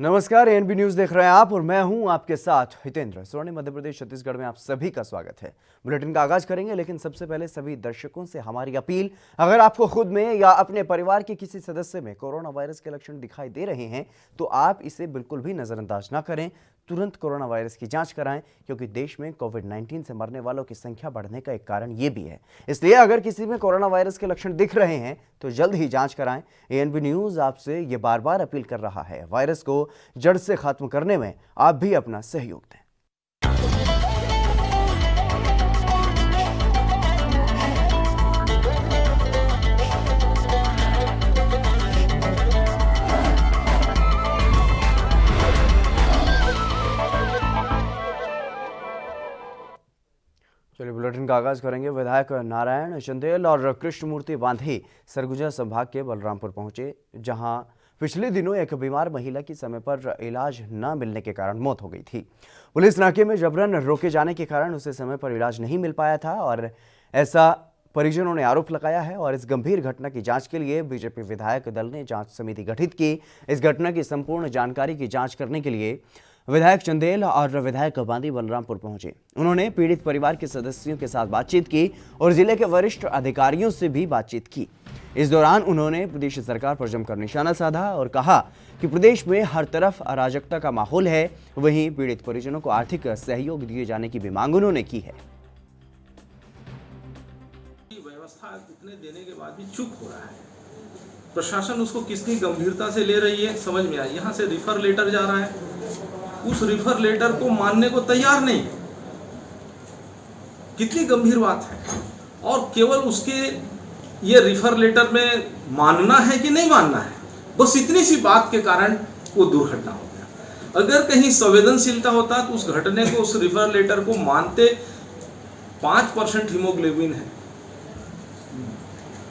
नमस्कार, ANB news देख रहे हैं आप और मैं हूं आपके साथ हितेंद्र। स्वर्णिम मध्य प्रदेश छत्तीसगढ़ में आप सभी का स्वागत है। बुलेटिन का आगाज करेंगे, लेकिन सबसे पहले सभी दर्शकों से हमारी अपील, अगर आपको खुद में या अपने परिवार के किसी सदस्य में कोरोना वायरस के लक्षण दिखाई दे रहे हैं तो आप इसे बिल्कुल भी नजरअंदाज ना करें। तुरंत कोरोना वायरस की जांच कराएं, क्योंकि देश में कोविड-19 से मरने वालों की संख्या बढ़ने का एक कारण ये भी है। इसलिए अगर किसी में कोरोना वायरस के लक्षण दिख रहे हैं तो जल्द ही जांच कराएं। एएनबी न्यूज आपसे ये बार बार अपील कर रहा है, वायरस को जड़ से खत्म करने में आप भी अपना सहयोग दें। चलिए बुलेटिन का आगाज करेंगे। विधायक नारायण चंदेल और कृष्णमूर्ति बांधी सरगुजा संभाग के बलरामपुर पहुंचे, जहां पिछले दिनों एक बीमार महिला की समय पर इलाज न मिलने के कारण मौत हो गई थी। पुलिस नाके में जबरन रोके जाने के कारण उसे समय पर इलाज नहीं मिल पाया था और ऐसा परिजनों ने आरोप लगाया है। और इस गंभीर घटना की जांच के लिए बीजेपी विधायक दल ने जांच समिति गठित की। इस घटना की संपूर्ण जानकारी की जांच करने के लिए विधायक चंदेल और विधायक बांदी बलरामपुर पहुंचे। उन्होंने पीड़ित परिवार के सदस्यों के साथ बातचीत की और जिले के वरिष्ठ अधिकारियों से भी बातचीत की। इस दौरान उन्होंने प्रदेश सरकार पर जमकर निशाना साधा और कहा कि प्रदेश में हर तरफ अराजकता का माहौल है। वहीं पीड़ित परिजनों को आर्थिक सहयोग दिए जाने की भी मांग उन्होंने की है। व्यवस्था इतने देने के बाद भी चुप हो रहा है। प्रशासन उसको कितनी गंभीरता से ले रही है समझ में आया। यहाँ से रिफर लेटर जा रहा है, उस रिफर लेटर को मानने को तैयार नहीं। कितनी गंभीर बात है। और केवल उसके ये रिफर लेटर में मानना है कि नहीं मानना है, बस इतनी सी बात के कारण वो दुर्घटना हो गया। अगर कहीं संवेदनशीलता होता तो उस घटने को, उस रिफर लेटर को मानते। 5% हीमोग्लोबिन है,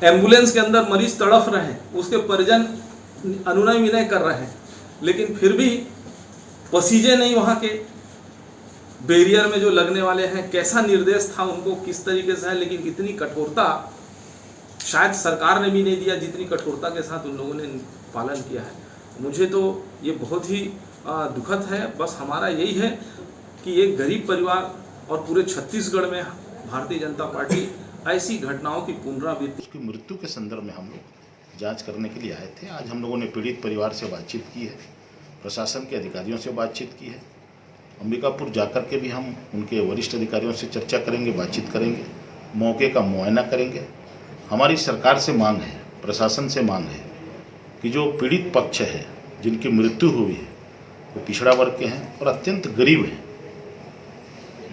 एम्बुलेंस के अंदर मरीज तड़फ रहे हैं, उसके परिजन अनुनय विनय कर रहे हैं, लेकिन फिर भी पसीजे नहीं वहाँ के बैरियर में जो लगने वाले हैं। कैसा निर्देश था उनको, किस तरीके से है, लेकिन कितनी कठोरता शायद सरकार ने भी नहीं दिया जितनी कठोरता के साथ उन लोगों ने पालन किया है। मुझे तो ये बहुत ही दुखद है। बस हमारा यही है कि एक गरीब परिवार और पूरे छत्तीसगढ़ में भारतीय जनता पार्टी ऐसी घटनाओं की पुनरावृत्ति, उसकी मृत्यु के संदर्भ में हम लोग जांच करने के लिए आए थे। आज हम लोगों ने पीड़ित परिवार से बातचीत की है, प्रशासन के अधिकारियों से बातचीत की है। अंबिकापुर जाकर के भी हम उनके वरिष्ठ अधिकारियों से चर्चा करेंगे, बातचीत करेंगे, मौके का मुआयना करेंगे। हमारी सरकार से मांग है, प्रशासन से मांग है कि जो पीड़ित पक्ष है, जिनकी मृत्यु हुई है, वो पिछड़ा वर्ग के हैं और अत्यंत गरीब हैं,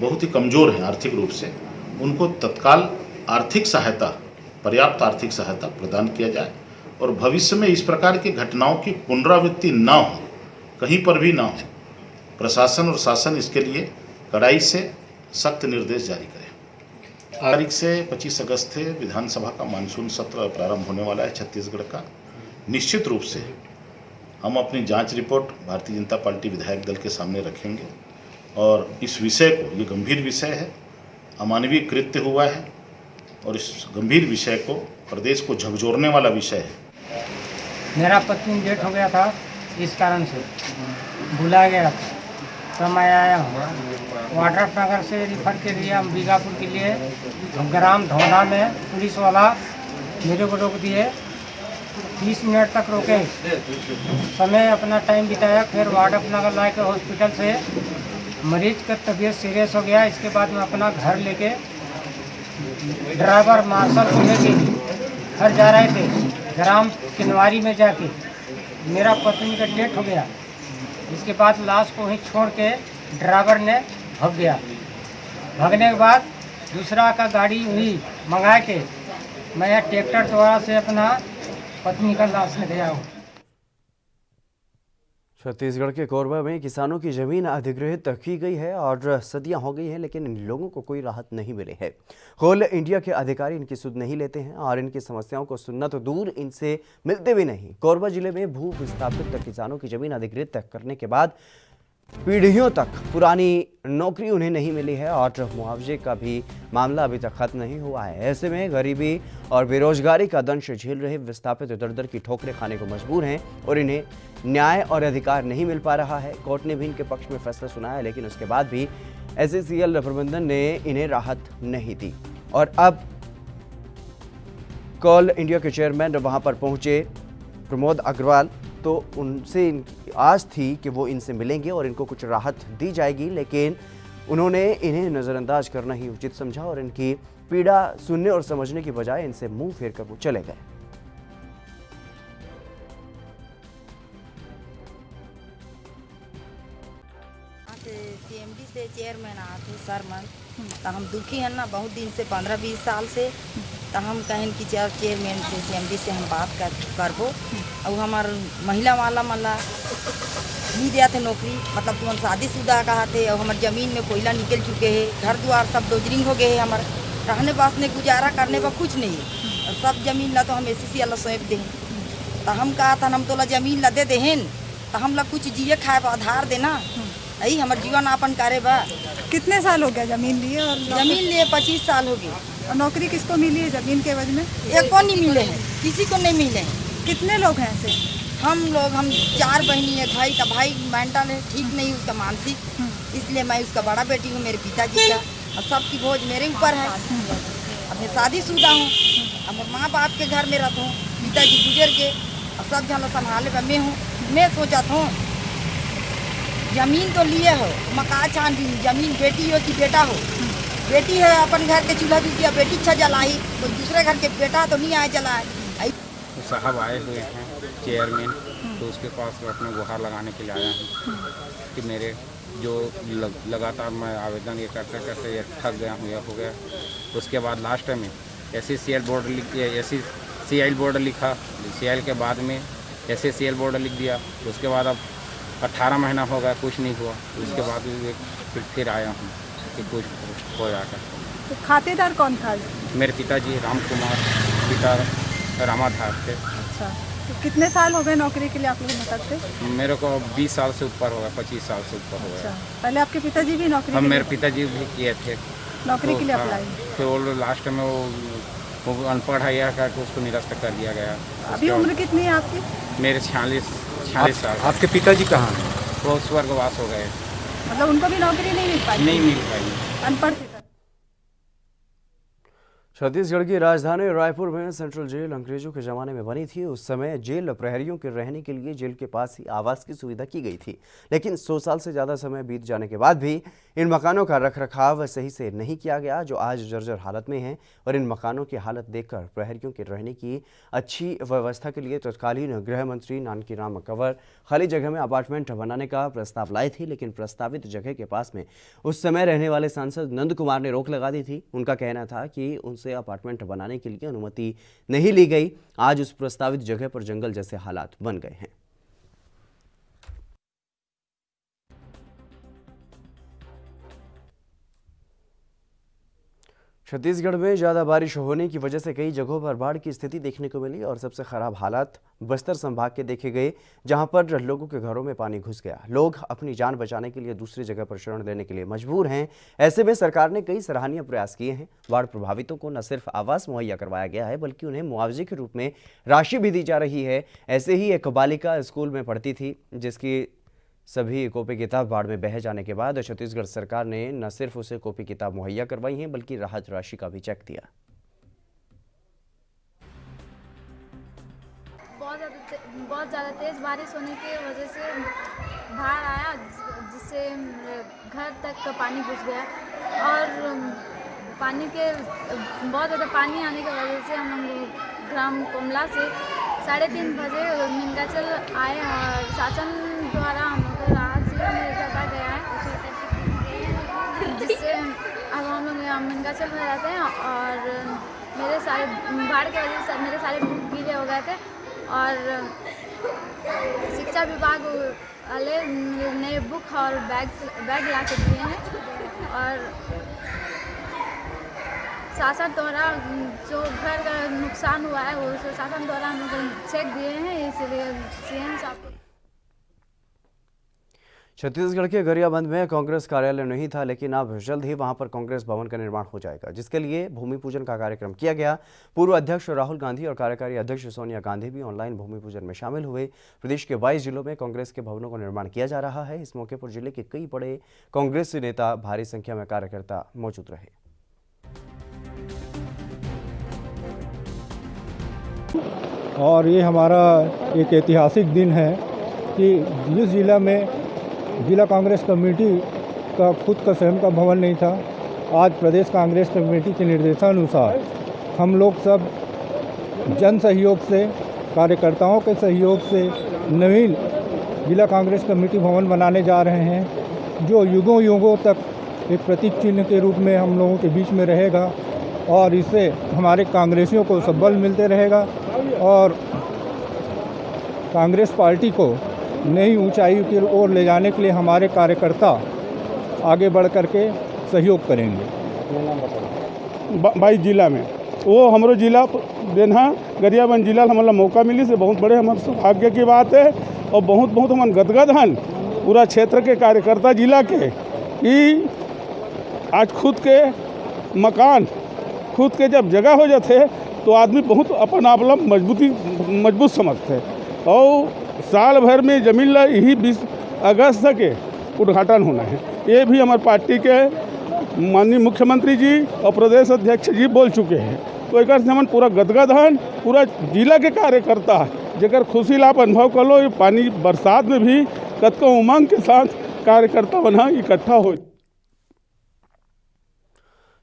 बहुत ही कमज़ोर हैं आर्थिक रूप से। उनको तत्काल आर्थिक सहायता, पर्याप्त आर्थिक सहायता प्रदान किया जाए और भविष्य में इस प्रकार की घटनाओं की पुनरावृत्ति ना हो, कहीं पर भी ना हो। प्रशासन और शासन इसके लिए कड़ाई से सख्त निर्देश जारी करे। तारीख से 25 अगस्त से विधानसभा का मानसून सत्र प्रारंभ होने वाला है छत्तीसगढ़ का। निश्चित रूप से हम अपनी जांच रिपोर्ट भारतीय जनता पार्टी विधायक दल के सामने रखेंगे और इस विषय को, ये गंभीर विषय है, अमानवीय कृत्य हुआ है और इस गंभीर विषय को, प्रदेश को झकझोरने वाला विषय है। मेरा पत्नी डेट हो गया था, इस कारण से बुलाया गया था, तो मैं आया हूँ। वाटर नगर से रिफर के लिए अंबिकापुर के लिए ग्राम धौना में पुलिस वाला मेरे को रोक दिए। 30 मिनट तक रोके, समय अपना टाइम बिताया। फिर वाटर नगर ला के हॉस्पिटल से मरीज का तबीयत सीरियस हो गया। इसके बाद मैं अपना घर लेके ड्राइवर मार्शल को लेके घर जा रहे थे। ग्राम किनवारी में जाके मेरा पत्नी का डेथ हो गया। इसके बाद लाश को वहीं छोड़ के ड्राइवर ने भाग गया। भागने के बाद दूसरा का गाड़ी हुई मंगा के मैं यहाँ ट्रैक्टर द्वारा से अपना पत्नी का लाश ले गया हूँ। छत्तीसगढ़ के कोरबा में किसानों की जमीन अधिग्रहित की गई है और सदियां हो गई हैं, लेकिन इन लोगों को कोई राहत नहीं मिली है। कोल इंडिया के अधिकारी इनकी सुध नहीं लेते हैं और इनकी समस्याओं को सुनना तो दूर, इनसे मिलते भी नहीं। कोरबा जिले में भू विस्थापित किसानों की जमीन अधिग्रहित करने के बाद पीढ़ियों तक पुरानी नौकरी उन्हें नहीं मिली है और मुआवजे का भी मामला अभी तक खत्म नहीं हुआ है। ऐसे में गरीबी और बेरोजगारी का दंश झेल रहे विस्थापित दर की ठोकरें खाने को मजबूर हैं और इन्हें न्याय और अधिकार नहीं मिल पा रहा है। कोर्ट ने भी इनके पक्ष में फैसला सुनाया, लेकिन उसके बाद भी SCCL प्रबंधन ने इन्हें राहत नहीं दी। और अब कोल इंडिया के चेयरमैन वहां पर पहुंचे प्रमोद अग्रवाल, तो उनसे इनकी आस थी कि वो इनसे मिलेंगे और इनको कुछ राहत दी जाएगी, लेकिन उन्होंने इन्हें नज़रअंदाज करना ही उचित समझा और इनकी पीड़ा सुनने और समझने की बजाय इनसे मुंह फेर कर वो चले गए। CMD से चेयरमैन आए थे सरमन, तो हम दुखी हैं ना बहुत दिन से, 15-20 साल से। तो हम कहें कि चेयरमैन से CMD से हम बात करबो और हमार महिला वाला मला नहीं दिया थे नौकरी, मतलब तुम शादीशुदा कहा थे और हमारे ज़मीन में कोयला निकल चुके हैं, घर द्वार सब डोजरिंग हो गए हैं, हमारे रहने वास्ते गुजारा करने पर कुछ नहीं है और सब ज़मीन ला तो हम SCCL सौंप दें। तो हम कहा था हम तोला ज़मीन ला दे देहन तो हम लोग कुछ जिए खाए पर आधार देना, यही हमारे जीवन यापन करे बा। कितने साल हो गया जमीन लिए? और जमीन लिए 25 साल हो गए। और नौकरी किसको मिली है जमीन के एवज में? एक को नहीं मिले हैं, किसी को नहीं मिले हैं। कितने लोग हैं ऐसे? हम 4 बहनी है, भाई का भाई मेंटल है, ठीक नहीं उसका मानसिक, इसलिए मैं उसका बड़ा बेटी हूँ मेरे पिताजी का और सबकी बोझ मेरे ऊपर है। अब मैं शादीशुदा हूँ, अब माँ बाप के घर में रहता हूँ, पिताजी गुजर के और सब जहाँ संभाले पर मैं हूँ। मैं सोचा था जमीन तो लिए हो, मकान छान दी, जमीन बेटी हो कि बेटा हो, बेटी है अपन घर के चूल्हा चुकिया बेटी अच्छा जलाई, कोई दूसरे घर के बेटा तो नहीं आए जलाए। तो साहब आए हुए हैं चेयरमैन, तो उसके पास अपने गुहार लगाने के लिए आया हूँ कि मेरे जो लगातार मैं आवेदन ये करते करते ये थक गया हूँ, यह हो गया। उसके बाद लास्ट में SCCL बोर्ड लिखा, CL के बाद में SCCL बोर्ड लिख दिया। उसके बाद अब 18 महीना हो गया, कुछ नहीं हुआ। उसके बाद फिर आया हूँ कि कुछ हो जाकर। तो खातेदार कौन था? मेरे पिताजी राम कुमार, पिता रामाधार थे। अच्छा, तो कितने साल हो गए नौकरी के लिए आप लोग बताते? मेरे को 20 साल से ऊपर हो गया, 25 साल से ऊपर हो गया। अच्छा, पहले आपके पिताजी भी नौकरी? हम मेरे पिताजी भी किए थे नौकरी के लिए अप्लाई। फिर वो लास्ट में वो अनपढ़ है यह करके उसको निरस्त कर दिया गया। अभी उम्र कितनी है आपकी? मेरे 46 साल। आपके पिताजी कहाँ हैं? वो स्वर्गवास हो गए। मतलब उनको भी नौकरी नहीं मिल पाई? नहीं मिल पाई, अनपढ़ थे। छत्तीसगढ़ की राजधानी रायपुर में सेंट्रल जेल अंग्रेजों के ज़माने में बनी थी। उस समय जेल प्रहरियों के रहने के लिए जेल के पास ही आवास की सुविधा की गई थी, लेकिन 100 साल से ज़्यादा समय बीत जाने के बाद भी इन मकानों का रखरखाव सही से नहीं किया गया, जो आज जर्जर हालत में हैं। और इन मकानों की हालत देखकर प्रहरियों के रहने की अच्छी व्यवस्था के लिए तत्कालीन गृह मंत्री नानकी राम कंवर खाली जगह में अपार्टमेंट बनाने का प्रस्ताव लाए थे, लेकिन प्रस्तावित जगह के पास में उस समय रहने वाले सांसद नंद कुमार ने रोक लगा दी थी। उनका कहना था कि उनसे अपार्टमेंट बनाने के लिए अनुमति नहीं ली गई। आज उस प्रस्तावित जगह पर जंगल जैसे हालात बन गए हैं। छत्तीसगढ़ में ज़्यादा बारिश होने की वजह से कई जगहों पर बाढ़ की स्थिति देखने को मिली और सबसे खराब हालात बस्तर संभाग के देखे गए, जहां पर लोगों के घरों में पानी घुस गया। लोग अपनी जान बचाने के लिए दूसरी जगह पर शरण लेने के लिए मजबूर हैं। ऐसे में सरकार ने कई सराहनीय प्रयास किए हैं। बाढ़ प्रभावितों को न सिर्फ आवास मुहैया करवाया गया है, बल्कि उन्हें मुआवजे के रूप में राशि भी दी जा रही है। ऐसे ही एक बालिका स्कूल में पढ़ती थी, जिसकी सभी कॉपी किताब बाढ़ में बह जाने के बाद छत्तीसगढ़ सरकार ने न सिर्फ उसे कॉपी किताब मुहैया करवाई हैं, बल्कि राहत राशि का भी चेक दिया। बहुत ज़्यादा तेज़ बारिश होने की वजह से बाढ़ आया, जिससे घर तक पानी घुस गया और पानी के बहुत ज़्यादा पानी आने की वजह से हम लोग ग्राम कोमला से 3:30 बजे मिंगाचल आए और शासन द्वारा हमको राहत शिविर में रखा गया है, जिससे अब हम लोग मिंगाचल में रहते हैं। और मेरे सारे बाढ़ की वजह से मेरे सारे बुक गीले हो गए थे और शिक्षा विभाग वाले नए बुक और बैग ला के दिए हैं और शासन द्वारा जो घर का नुकसान हुआ है वो शासन द्वारा हम लोग चेक दिए हैं, इसलिए CM साहब छत्तीसगढ़ के गरियाबंद में कांग्रेस कार्यालय नहीं था, लेकिन अब जल्द ही वहां पर कांग्रेस भवन का निर्माण हो जाएगा, जिसके लिए भूमि पूजन का कार्यक्रम किया गया। पूर्व अध्यक्ष राहुल गांधी और कार्यकारी अध्यक्ष सोनिया गांधी भी ऑनलाइन भूमि पूजन में शामिल हुए। प्रदेश के 22 जिलों में कांग्रेस के भवनों का निर्माण किया जा रहा है। इस मौके पर जिले के कई बड़े कांग्रेसी नेता, भारी संख्या में कार्यकर्ता मौजूद रहे। और ये हमारा एक ऐतिहासिक दिन है कि जिस जिला में जिला कांग्रेस कमेटी का खुद का स्वयं का भवन नहीं था, आज प्रदेश कांग्रेस कमेटी के निर्देशानुसार हम लोग सब जन सहयोग से, कार्यकर्ताओं के सहयोग से नवीन जिला कांग्रेस कमेटी भवन बनाने जा रहे हैं, जो युगों युगों तक एक प्रतीक चिन्ह के रूप में हम लोगों के बीच में रहेगा और इससे हमारे कांग्रेसियों को सबल मिलते रहेगा और कांग्रेस पार्टी को नई ऊंचाई की ओर ले जाने के लिए हमारे कार्यकर्ता आगे बढ़ करके सहयोग करेंगे। 22 जिला में वो हमारो जिला देना गरियाबंद जिला हमारा मौका मिली से बहुत बड़े हमारे सौभाग्य की बात है और बहुत बहुत हम गदगद हन पूरा क्षेत्र के कार्यकर्ता जिला के कि आज खुद के मकान, खुद के जब जगह हो जाते तो आदमी बहुत अपन आप मजबूत समझते और साल भर में जमीन यही 20 अगस्त के उद्घाटन होना है। ये भी हमारे पार्टी के माननीय मुख्यमंत्री जी और प्रदेश अध्यक्ष जी बोल चुके हैं। तो एक हम पूरा गदगद हन, पूरा जिला के कार्यकर्ता जगह खुशी लाभ अनुभव कर लो। ये पानी बरसात में भी कतको उमंग के साथ कार्यकर्ता बना इकट्ठा हो।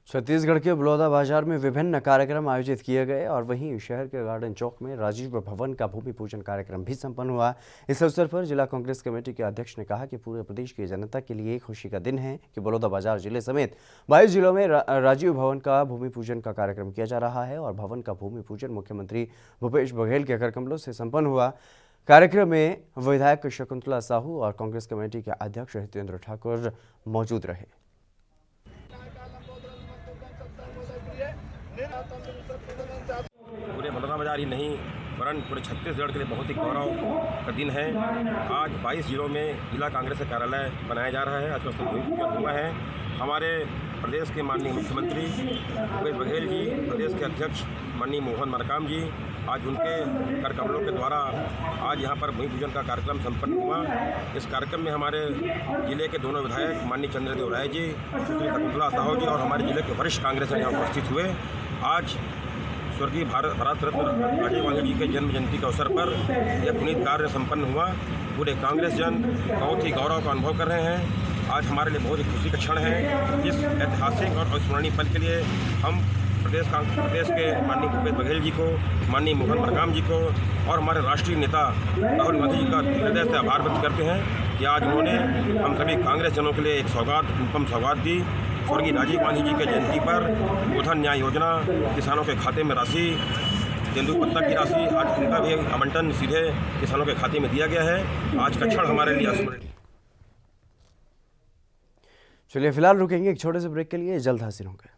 छत्तीसगढ़ के बलौदा बाजार में विभिन्न कार्यक्रम आयोजित किए गए और वहीं शहर के गार्डन चौक में राजीव भवन का भूमि पूजन कार्यक्रम भी संपन्न हुआ। इस अवसर पर जिला कांग्रेस कमेटी के अध्यक्ष ने कहा कि पूरे प्रदेश की जनता के लिए खुशी का दिन है कि बलौदा बाजार जिले समेत 22 जिलों में राजीव भवन का भूमि पूजन का कार्यक्रम किया जा रहा है और भवन का भूमि पूजन मुख्यमंत्री भूपेश बघेल के करकमलों से संपन्न हुआ। कार्यक्रम में विधायक शकुंतला साहू और कांग्रेस कमेटी के अध्यक्ष हितेंद्र ठाकुर मौजूद रहे। पूरे बलौदा बाजार ही नहीं वरन पूरे छत्तीसगढ़ के लिए बहुत ही गौरव का दिन है। आज 22 जिलों में जिला कांग्रेस का कार्यालय बनाया जा रहा है। आज उसका भूमि पूजन हुआ है। हमारे प्रदेश के माननीय मुख्यमंत्री भूपेश बघेल जी, प्रदेश के अध्यक्ष माननीय मोहन मरकाम जी, आज उनके कर कमलों के द्वारा आज यहाँ पर भूमि पूजन का कार्यक्रम संपन्न हुआ। इस कार्यक्रम में हमारे जिले के दोनों विधायक माननीय चंद्रदेव राय जी, सुश्री शकुंतला साहू जी और हमारे जिले के वरिष्ठ कांग्रेस यहाँ उपस्थित हुए। आज स्वर्गीय भारत रत्न राजीव गांधी जी के जन्म जयंती के अवसर पर यह पुनीत कार्य संपन्न हुआ। पूरे कांग्रेस जन बहुत ही गौरव का अनुभव कर रहे हैं। आज हमारे लिए बहुत ही खुशी का क्षण है। इस ऐतिहासिक और स्मरणीय पल के लिए हम प्रदेश के माननीय भूपेश बघेल जी को, माननीय मोहन मरकाम जी को और हमारे राष्ट्रीय नेता राहुल गांधी जी का हृदय से आभार व्यक्त करते हैं कि आज उन्होंने हम सभी कांग्रेस जनों के लिए एक अनुपम सौगात दी। स्वर्गीय राजीव गांधी जी के जयंती पर गोधन न्याय योजना, किसानों के खाते में राशि, तेंदुपत्ता की राशि, आज उनका भी आवंटन सीधे किसानों के खाते में दिया गया है। आज का क्षण हमारे लिए स्मरणीय। चलिए फिलहाल रुकेंगे एक छोटे से ब्रेक के लिए, जल्द हाजिर होंगे।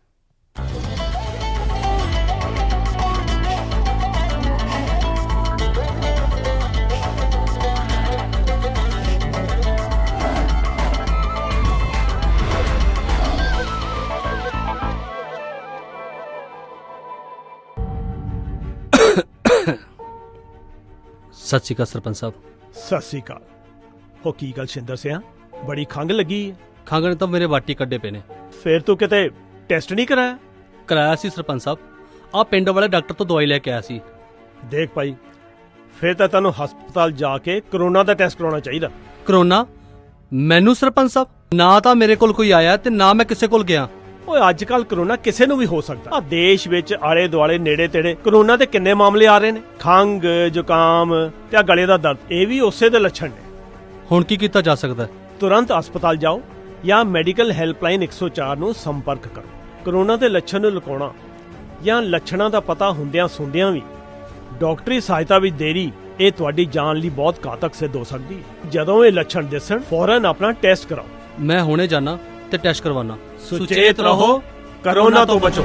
सत श्री अकाल सरपंच साहब। सत श्री अकाल। हो की गल शिंदर सिया, बड़ी खंघ लगी है। खंघ ने तो मेरे बाटी कड्डे पे ने। फिर तू किते टेस्ट नहीं कराया? कराया सी सरपंच साहब, आप पिंड वाले डॉक्टर तो दवाई लेके आया सी। देख भाई, फिर तो तेन हस्पताल जाके कोरोना का टेस्ट कराना चाहिए। कोरोना? मैनू सरपंच साहब, ना तो मेरे कोल कोई आया ते ना मैं किसे कोल गया। ओए अजकल कोरोना किसे नू भी हो सकता। देश विच आले दुआले नेड़े तेड़े कोरोना दे किन्ने मामले आ रहे ने। खंघ, जुकाम ते गले दा दर्द, ये भी उसे दे लक्षण ने। हुण की कीता जा सकदा? तुरंत अस्पताल जाओ या मेडिकल हेल्पलाइन 104 ਨੂੰ संपर्क करो। कोरोना ਦੇ ਲੱਛਣ ਨੂੰ ਲੁਕਾਉਣਾ ਜਾਂ ਲੱਛਣਾਂ ਦਾ ਪਤਾ ਹੁੰਦਿਆਂ ਸੁਣਦਿਆਂ ਵੀ ਡਾਕਟਰੀ ਸਹਾਇਤਾ ਵਿੱਚ ਦੇਰੀ ਇਹ ਤੁਹਾਡੀ ਜਾਨ ਲਈ ਬਹੁਤ ਘਾਤਕ ਸਿੱਧ ਹੋ ਸਕਦੀ ਹੈ। ਜਦੋਂ ਇਹ ਲੱਛਣ ਦਿਸਣ ਫੌਰਨ ਆਪਣਾ ਟੈਸਟ ਕਰਾਓ। मैं हुणे जाना ते टेस्ट करवाना। सुचेत रहो, कोरोना तो बचो।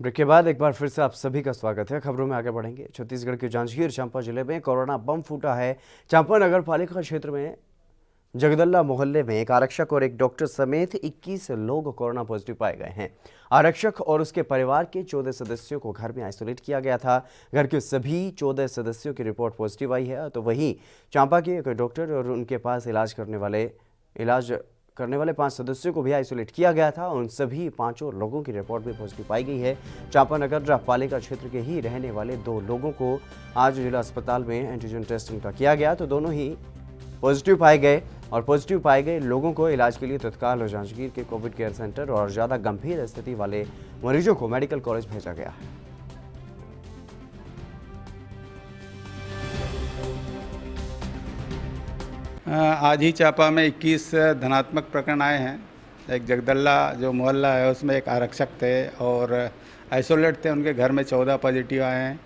ब्रेक के बाद एक बार फिर से आप सभी का स्वागत है। खबरों में आगे बढ़ेंगे। छत्तीसगढ़ के जांजगीर चांपा जिले में कोरोना बम फूटा है। चांपा नगर पालिका क्षेत्र में जगदल्ला मोहल्ले में एक आरक्षक और एक डॉक्टर समेत 21 लोग कोरोना पॉजिटिव पाए गए हैं। आरक्षक और उसके परिवार के 14 सदस्यों को घर में आइसोलेट किया गया था। घर के सभी 14 सदस्यों की रिपोर्ट पॉजिटिव आई है। तो वहीं चांपा के एक डॉक्टर और उनके पास इलाज करने वाले 5 सदस्यों को भी आइसोलेट किया गया था। उन सभी 5 लोगों की रिपोर्ट भी पॉजिटिव पाई गई है। चांपा नगर पालिका क्षेत्र के ही रहने वाले 2 लोगों को आज जिला अस्पताल में एंटीजन टेस्टिंग का किया गया, तो दोनों ही पॉजिटिव पाए गए और पॉजिटिव पाए गए लोगों को इलाज के लिए तत्काल जांजगीर के कोविड केयर सेंटर और ज़्यादा गंभीर स्थिति वाले मरीजों को मेडिकल कॉलेज भेजा गया है। आज ही चांपा में 21 धनात्मक प्रकरण आए हैं। एक जगदल्ला जो मोहल्ला है उसमें एक आरक्षक थे और आइसोलेट थे, उनके घर में 14 पॉजिटिव आए हैं।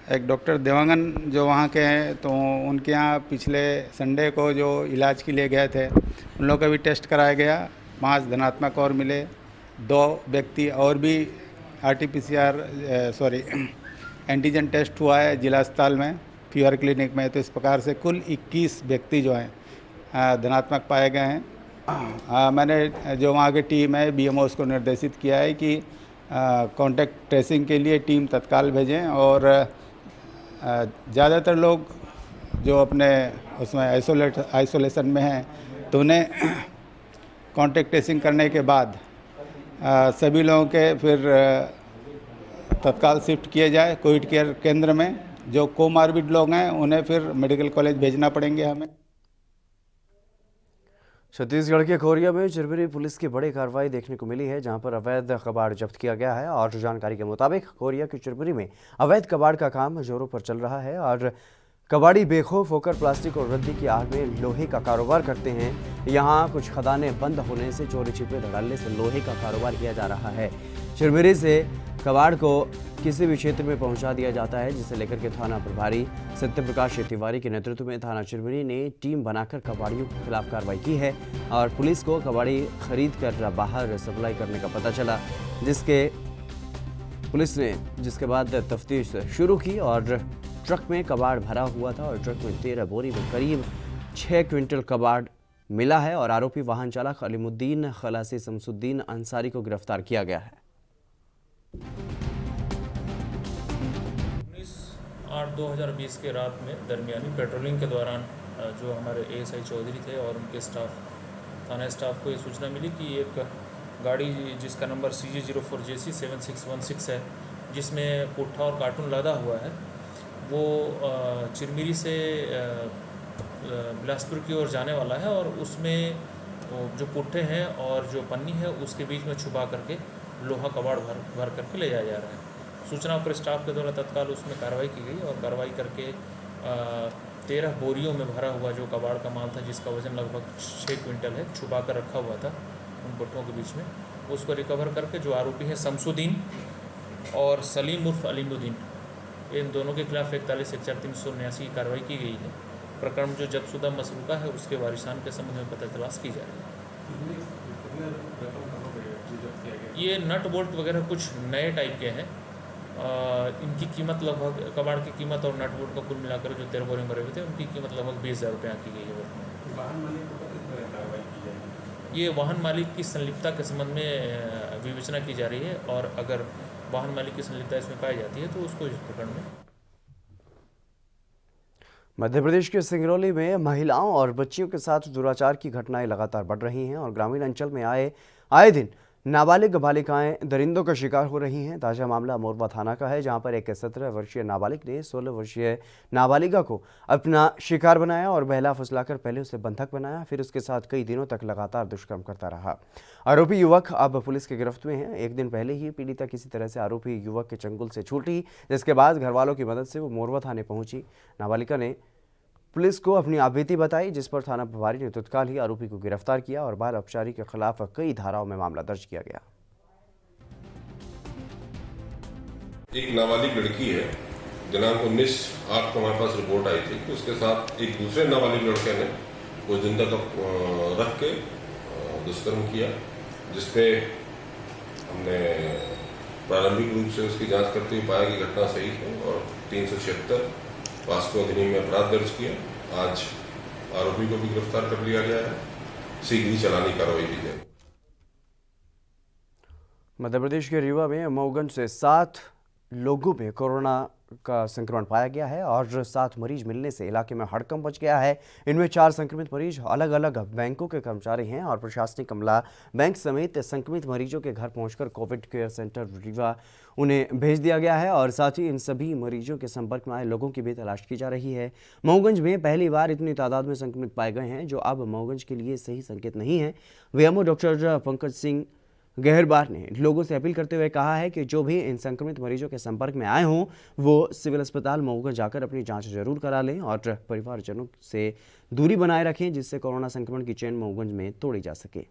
एक डॉक्टर देवांगन जो वहाँ के हैं, तो उनके यहाँ पिछले संडे को जो इलाज के लिए गए थे उन लोगों का भी टेस्ट कराया गया। 5 धनात्मक और मिले। 2 व्यक्ति और भी एंटीजन टेस्ट हुआ है जिला अस्पताल में, फीवर क्लिनिक में। तो इस प्रकार से कुल 21 व्यक्ति जो हैं धनात्मक पाए गए हैं। मैंने जो वहाँ की टीम है BMOs को निर्देशित किया है कि कॉन्टैक्ट ट्रेसिंग के लिए टीम तत्काल भेजें और ज़्यादातर लोग जो अपने उसमें आइसोलेशन में हैं तो उन्हें कॉन्टैक्ट ट्रेसिंग करने के बाद सभी लोगों के फिर तत्काल शिफ्ट किए जाए कोविड केयर केंद्र में। जो कोमार्बिड लोग हैं उन्हें फिर मेडिकल कॉलेज भेजना पड़ेंगे हमें। छत्तीसगढ़ के कोरिया में चिरमिरी पुलिस की बड़ी कार्रवाई देखने को मिली है, जहां पर अवैध कबाड़ जब्त किया गया है। और जानकारी के मुताबिक कोरिया के चिरमिरी में अवैध कबाड़ का काम जोरों पर चल रहा है और कबाड़ी बेखौफ होकर प्लास्टिक और रद्दी की आड़ में लोहे का कारोबार करते हैं। यहाँ कुछ खदानें बंद होने से चोरी छिपे धड़ल्ले से लोहे का कारोबार किया जा रहा है। चिरमिरी से कबाड़ को किसी भी क्षेत्र में पहुंचा दिया जाता है, जिसे लेकर के थाना प्रभारी सत्य प्रकाश तिवारी के नेतृत्व में थाना चिरमिरी ने टीम बनाकर कबाड़ियों के खिलाफ कार्रवाई की है। और पुलिस को कबाड़ी खरीद कर बाहर सप्लाई करने का पता चला, जिसके बाद तफ्तीश शुरू की और ट्रक में कबाड़ भरा हुआ था और ट्रक में 13 बोरी में करीब 6 क्विंटल कबाड़ मिला है। और आरोपी वाहन चालक अलीमुद्दीन खलासी शमसुद्दीन अंसारी को गिरफ्तार किया गया है। 19/8/2020 के रात में दरमियानी पेट्रोलिंग के दौरान जो हमारे ASI चौधरी थे और उनके थाना स्टाफ को ये सूचना मिली कि एक गाड़ी जिसका नंबर CG04JC 7616 है, जिसमें पुट्ठा और कार्टून लदा हुआ है, वो चिरमिरी से बिलासपुर की ओर जाने वाला है। और उसमें जो पुट्ठे हैं और जो पन्नी है उसके बीच में छुपा करके लोहा कबाड़ भर करके ले जाया जा रहा है। सूचना पर स्टाफ के द्वारा तत्काल उसमें कार्रवाई की गई और कार्रवाई करके 13 बोरियों में भरा हुआ जो कबाड़ का माल था, जिसका वज़न लगभग 6 क्विंटल है, छुपा कर रखा हुआ था उन पुट्ठों के बीच में, उसको रिकवर करके जो आरोपी हैं शमसुद्दीन और सलीम उर्फ अलीमुद्दीन, इन दोनों के खिलाफ 41/1/4/379 की कार्रवाई की गई है। प्रकरण जो जब्तशुदा मसरूका है उसके वारिसान के संबंध में पता तलाश की जा रही है। ये नट बोल्ट वगैरह कुछ नए टाइप के हैं। इनकी कीमत लगभग, कबाड़ की कीमत और नट बोल्ट का कुल मिलाकर जो 13 बोरे भरे हुए थे उनकी कीमत लगभग 20,000 रुपये की गई है। ये वाहन मालिक की संलिप्तता के संबंध में विवेचना की जा रही है और अगर वाहन मालिक की संलिप्तता इसमें पाई जाती है तो उसको इस प्रकरण में। मध्य प्रदेश के सिंगरौली में महिलाओं और बच्चियों के साथ दुराचार की घटनाएं लगातार बढ़ रही हैं और ग्रामीण अंचल में आए दिन नाबालिग बालिकाएं दरिंदों का शिकार हो रही हैं। ताजा मामला मोरबा थाना का है, जहां पर एक 17 वर्षीय नाबालिग ने 16 वर्षीय नाबालिगा को अपना शिकार बनाया और बहला फुसलाकर पहले उसे बंधक बनाया, फिर उसके साथ कई दिनों तक लगातार दुष्कर्म करता रहा। आरोपी युवक अब पुलिस की गिरफ्त में है। एक दिन पहले ही पीड़िता किसी तरह से आरोपी युवक के चंगुल से छूटी, जिसके बाद घरवालों की मदद से वो मोरबा थाने पहुंची। नाबालिगा ने पुलिस को अपनी आपबीती बताई, जिस पर थाना प्रभारी ने तत्काल ही आरोपी को गिरफ्तार किया और बाल अपचारी के खिलाफ कई धाराओं में मामला दर्ज किया गया। एक नाबालिग लड़की है, दिनांक 19/8 को हमारे पास रिपोर्ट आई थी कि उसके साथ एक दूसरे नाबालिग लड़के ने वो जिंदा रख के दुष्कर्म किया, जिसपे हमने प्रारंभिक रूप से उसकी जांच करते हुए पाया कि घटना सही है और 376 पास्को अधिनियम में अपराध दर्ज किया। आज आरोपी को भी गिरफ्तार कर लिया गया है। शीघ्र ही चालानी कार्रवाई की जाएगी। मध्य प्रदेश के रीवा में मऊगंज से 7 लोगों में कोरोना का संक्रमण पाया गया है और 7 मरीज मिलने से इलाके में हड़कंप मच गया है। इनमें 4 संक्रमित मरीज अलग अलग बैंकों के कर्मचारी हैं और प्रशासनिक अमला बैंक समेत संक्रमित मरीजों के घर पहुंचकर कोविड केयर सेंटर रीवा उन्हें भेज दिया गया है और साथ ही इन सभी मरीजों के संपर्क में आए लोगों की भी तलाश की जा रही है। मऊगंज में पहली बार इतनी तादाद में संक्रमित पाए गए हैं, जो अब मऊगंज के लिए सही संकेत नहीं है। वीएमओ डॉक्टर पंकज सिंह गहरबार ने लोगों से अपील करते हुए कहा है कि जो भी इन संक्रमित मरीजों के संपर्क में आए हों वो सिविल अस्पताल मऊगंज जाकर अपनी जांच जरूर करा लें और परिवारजनों से दूरी बनाए रखें, जिससे कोरोना संक्रमण की चेन मऊगंज में तोड़ी जा सके।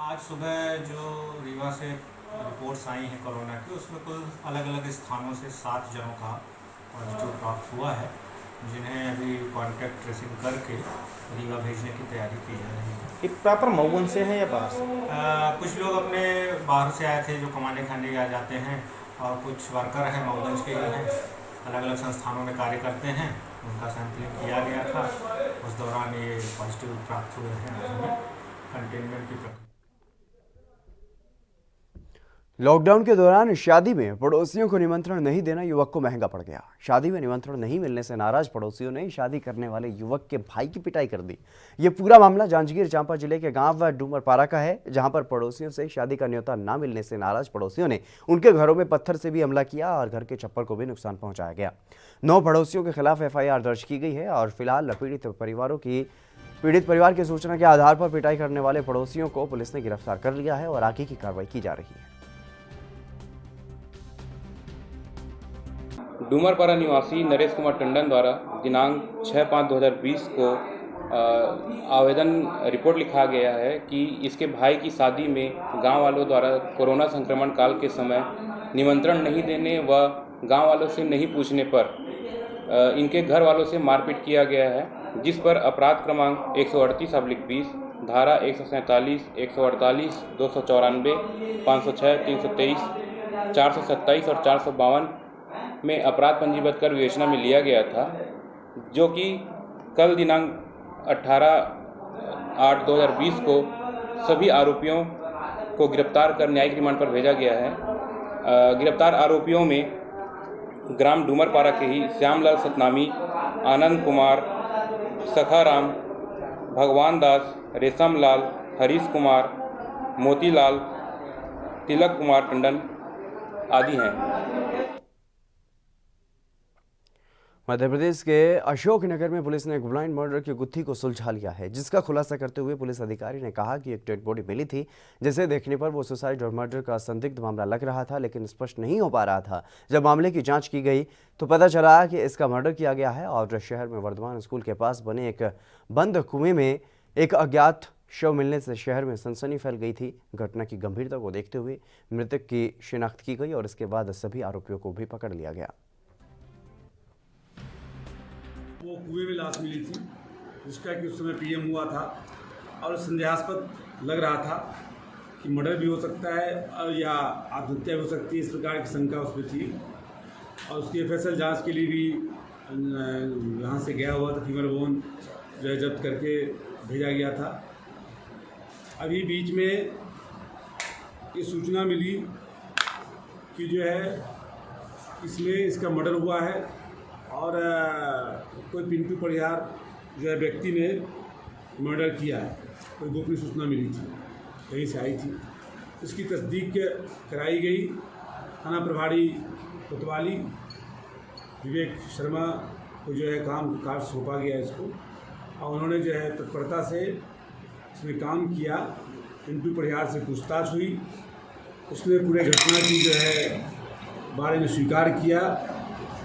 आज सुबह जो रीवा से रिपोर्ट्स आई हैं कोरोना की, उसमें कुल अलग अलग स्थानों से 7 जनों का पॉजिटिव प्राप्त हुआ है, जिन्हें अभी कॉन्टैक्ट ट्रेसिंग करके रीवा भेजने की तैयारी की जा रही है। एक प्रॉपर मऊगंज से है या बाहर से? कुछ लोग अपने बाहर से आए थे जो कमाने खाने आ जाते हैं, और कुछ वर्कर हैं मऊगंज के ही हैं, अलग अलग संस्थानों में कार्य करते हैं। उनका सैंपलिंग किया गया था, उस दौरान ये पॉजिटिव प्राप्त हुए हैं। कंटेनमेंट की प्रक्रिया लॉकडाउन के दौरान शादी में पड़ोसियों को निमंत्रण नहीं देना युवक को महंगा पड़ गया। शादी में निमंत्रण नहीं मिलने से नाराज पड़ोसियों ने शादी करने वाले युवक के भाई की पिटाई कर दी। ये पूरा मामला जांजगीर चांपा जिले के गांव डूमरपारा का है, जहां पर पड़ोसियों से शादी का न्योता ना मिलने से नाराज पड़ोसियों ने उनके घरों में पत्थर से भी हमला किया और घर के छप्पर को भी नुकसान पहुंचाया गया। 9 पड़ोसियों के खिलाफ FIR दर्ज की गई है और फिलहाल पीड़ित परिवार की सूचना के आधार पर पिटाई करने वाले पड़ोसियों को पुलिस ने गिरफ्तार कर लिया है और आगे की कार्रवाई की जा रही है। डूमरपारा निवासी नरेश कुमार टंडन द्वारा दिनांक 6/5/2020 को आवेदन रिपोर्ट लिखा गया है कि इसके भाई की शादी में गांव वालों द्वारा कोरोना संक्रमण काल के समय निमंत्रण नहीं देने व गांव वालों से नहीं पूछने पर इनके घर वालों से मारपीट किया गया है, जिस पर अपराध क्रमांक 138/20, धारा 147, 148, 294, 506, 323, 427 और 452 में अपराध पंजीबद्ध कर विवेचना में लिया गया था, जो कि कल दिनांक 18/8/2020 को सभी आरोपियों को गिरफ्तार कर न्यायिक रिमांड पर भेजा गया है। गिरफ्तार आरोपियों में ग्राम डूमरपारा के ही श्यामलाल सतनामी, आनंद कुमार, सखाराम, भगवान दास, रेशम लाल, हरीश कुमार, मोतीलाल, तिलक कुमार टंडन आदि हैं। मध्य प्रदेश के अशोकनगर में पुलिस ने एक ब्लाइंड मर्डर की गुत्थी को सुलझा लिया है, जिसका खुलासा करते हुए पुलिस अधिकारी ने कहा कि एक डेड बॉडी मिली थी, जिसे देखने पर वो सुसाइड और मर्डर का संदिग्ध मामला लग रहा था, लेकिन स्पष्ट नहीं हो पा रहा था। जब मामले की जांच की गई तो पता चला कि इसका मर्डर किया गया है और शहर में वर्धमान स्कूल के पास बने एक बंद कुएं में एक अज्ञात शव मिलने से शहर में सनसनी फैल गई थी। घटना की गंभीरता को देखते हुए मृतक की शिनाख्त की गई और इसके बाद सभी आरोपियों को भी पकड़ लिया गया। वो कुएं में लाश मिली थी, जिसका कि उस समय PM हुआ था और संदेहास्पद लग रहा था कि मर्डर भी हो सकता है और या आत्महत्या भी हो सकती है, इस प्रकार की शंका उसमें थी। और उसकी FSL जांच के लिए भी यहाँ से गया हुआ था, फीमेल बोन जो है जब्त करके भेजा गया था। अभी बीच में ये सूचना मिली कि जो है इसमें इसका मर्डर हुआ है और कोई पिंटू परिहार जो है व्यक्ति ने मर्डर किया है। कोई गोपनीय सूचना मिली थी, कहीं से आई थी, इसकी तस्दीक कराई गई। थाना प्रभारी कोतवाली विवेक शर्मा को जो है काज सौंपा गया इसको, और उन्होंने जो है तत्परता से इसमें काम किया। पिंटू परिहार से पूछताछ हुई, उसने पूरे घटना की जो है बारे में स्वीकार किया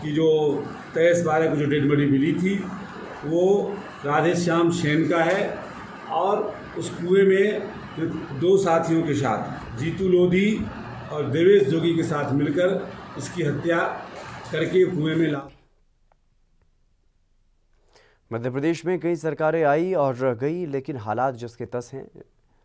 कि जो 23/12 को जो डेड बॉडी मिली थी वो राधेश्याम सेन का है और उस कुएं में 2 साथियों के साथ जीतू लोधी और देवेश जोगी के साथ मिलकर इसकी हत्या करके कुएं में ला। मध्य प्रदेश में कई सरकारें आई और गई, लेकिन हालात जिसके तस हैं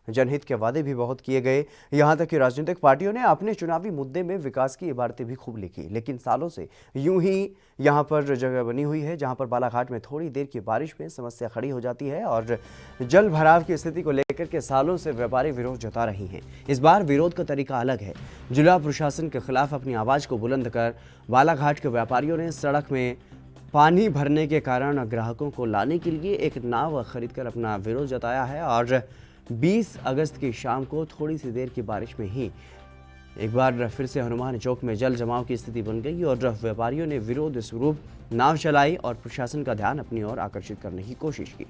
जनहित के वादे भी बहुत किए गए। यहाँ तक कि राजनीतिक पार्टियों ने अपने चुनावी मुद्दे में विकास की इबारतें भी खूब लिखी, लेकिन सालों से यूं ही यहाँ पर जगह बनी हुई है जहाँ पर बालाघाट में थोड़ी देर की बारिश में समस्या खड़ी हो जाती है और जल भराव की स्थिति को लेकर के सालों से व्यापारी विरोध जता रही हैं। इस बार विरोध का तरीका अलग है। जिला प्रशासन के खिलाफ अपनी आवाज को बुलंद कर बालाघाट के व्यापारियों ने सड़क में पानी भरने के कारण ग्राहकों को लाने के लिए एक नाव खरीदकर अपना विरोध जताया है और 20 अगस्त की शाम को थोड़ी सी देर की बारिश में ही एक बार फिर से हनुमान चौक में जल जमाव की स्थिति बन गई और व्यापारियों ने विरोध स्वरूप नाव चलाई और प्रशासन का ध्यान अपनी ओर आकर्षित करने की कोशिश की।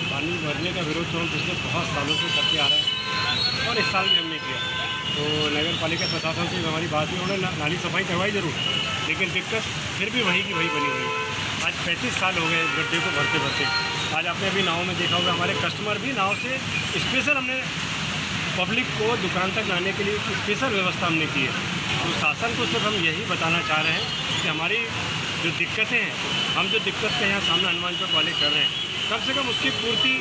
पानी भरने का विरोध तो हम पिछले बहुत सालों से करते आ रहे हैं और इस साल भी हमने किया। तो नगर पालिका प्रशासन से हमारी बात हुई, उन्होंने नाली सफाई करवाई जरूर, लेकिन दिक्कत फिर भी वही की वही बनी हुई है। आज 35 साल हो गए गड्ढे को भरते भरते। आज आपने अभी नाव में देखा होगा, हमारे कस्टमर भी नाव से स्पेशल हमने पब्लिक को दुकान तक लाने के लिए स्पेशल व्यवस्था हमने की है। तो शासन को सिर्फ हम यही बताना चाह रहे हैं कि हमारी जो दिक्कतें हैं, हम जो दिक्कत का यहाँ सामना हनुमान चौक वाले कर रहे हैं, कम से कम उसकी पूर्ति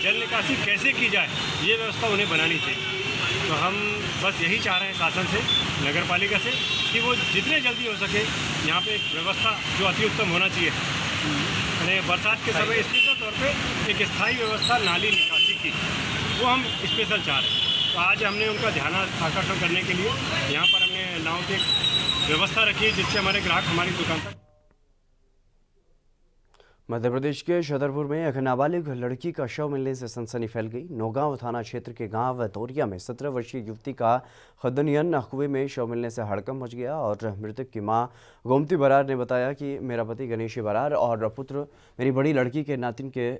जल निकासी कैसे की जाए ये व्यवस्था उन्हें बनानी चाहिए। तो हम बस यही चाह रहे हैं शासन से, नगर पालिका से, कि वो जितने जल्दी हो सके यहाँ पे एक व्यवस्था जो अति उत्तम होना चाहिए, यानी बरसात के समय स्पेशल तौर पे एक स्थायी व्यवस्था नाली निकासी की, वो हम स्पेशल चाह रहे हैं। तो आज हमने उनका ध्यान आकर्षण करने के लिए यहाँ पर हमने नाव की एक व्यवस्था रखी है जिससे हमारे ग्राहक हमारी दुकान तक। मध्य प्रदेश के छतरपुर में एक नाबालिग लड़की का शव मिलने से सनसनी फैल गई। नौगांव थाना क्षेत्र के गांव तोरिया में 17 वर्षीय युवती का खदनियन कुएं में शव मिलने से हड़कंप मच गया और मृतक की मां गोमती बरार ने बताया कि मेरा पति गणेशी बरार और पुत्र मेरी बड़ी लड़की के नातिन के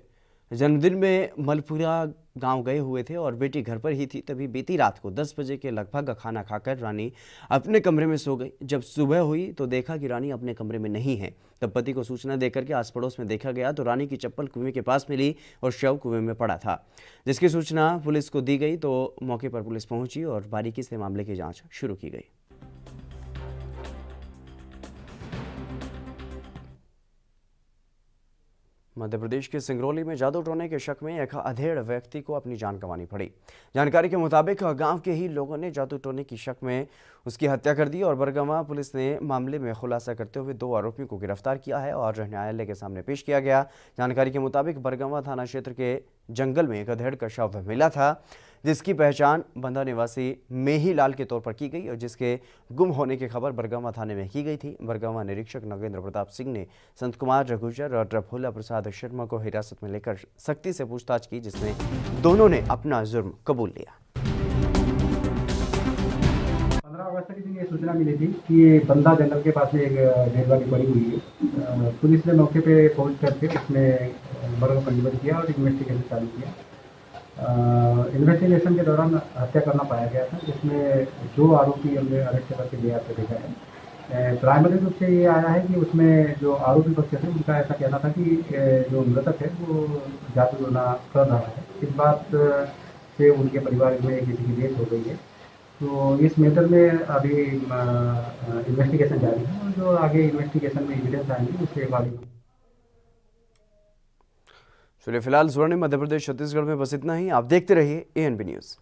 जन्मदिन में मलपुरा गांव गए हुए थे और बेटी घर पर ही थी। तभी बीती रात को 10 बजे के लगभग खाना खाकर रानी अपने कमरे में सो गई। जब सुबह हुई तो देखा कि रानी अपने कमरे में नहीं है। तब पति को सूचना देकर के आस पड़ोस में देखा गया तो रानी की चप्पल कुएं के पास मिली और शव कुएं में पड़ा था, जिसकी सूचना पुलिस को दी गई। तो मौके पर पुलिस पहुंची और बारीकी से मामले की जाँच शुरू की गई। मध्य प्रदेश के सिंगरौली में जादू टोने के शक में एक अधेड़ व्यक्ति को अपनी जान गंवानी पड़ी। जानकारी के मुताबिक गांव के ही लोगों ने जादू टोने की शक में उसकी हत्या कर दी और बरगवां पुलिस ने मामले में खुलासा करते हुए 2 आरोपियों को गिरफ्तार किया है और न्यायालय के सामने पेश किया गया। जानकारी के मुताबिक बरगवां थाना क्षेत्र के जंगल में एक अधेड़ का शव मिला था, जिसकी पहचान बंधा निवासी मेही लाल के तौर पर की गई और जिसके गुम होने की खबर बरगवां थाने में की गई थी। बरगवां निरीक्षक नगेंद्र प्रताप सिंह ने संत कुमार रघुजर और भोला प्रसाद शर्मा को हिरासत में लेकर सख्ती से पूछताछ की, जिसमें दोनों ने अपना जुर्म कबूल लिया। 15 अगस्त के दिन ये सूचना मिली थी कि ये बंदा जंगल के पास में एक डेड बॉडी पड़ी हुई है। पुलिस ने मौके पे पहुंच करके उसमें बराबर पंजीबद्ध किया और इन्वेस्टिगेशन चालू किया। इन्वेस्टिगेशन के दौरान हत्या करना पाया गया था, जिसमें 2 आरोपी हमने अरेस्ट करके लिया पे देखा है। प्राइमरी रूप से ये आया है कि उसमें जो आरोपी पक्ष थे उनका ऐसा कहना था कि जो मृतक है वो जादू टोना कर रहा है। इस बात से उनके परिवार में किसी की डेथ हो गई है। तो इस मैटर में अभी इन्वेस्टिगेशन जारी है और जो आगे इन्वेस्टिगेशन में एविडेंस आएंगे उसके अकॉर्डिंग। चलिए फिलहाल स्वर्णिम मध्य प्रदेश छत्तीसगढ़ में बस इतना ही। आप देखते रहिए ANB न्यूज़।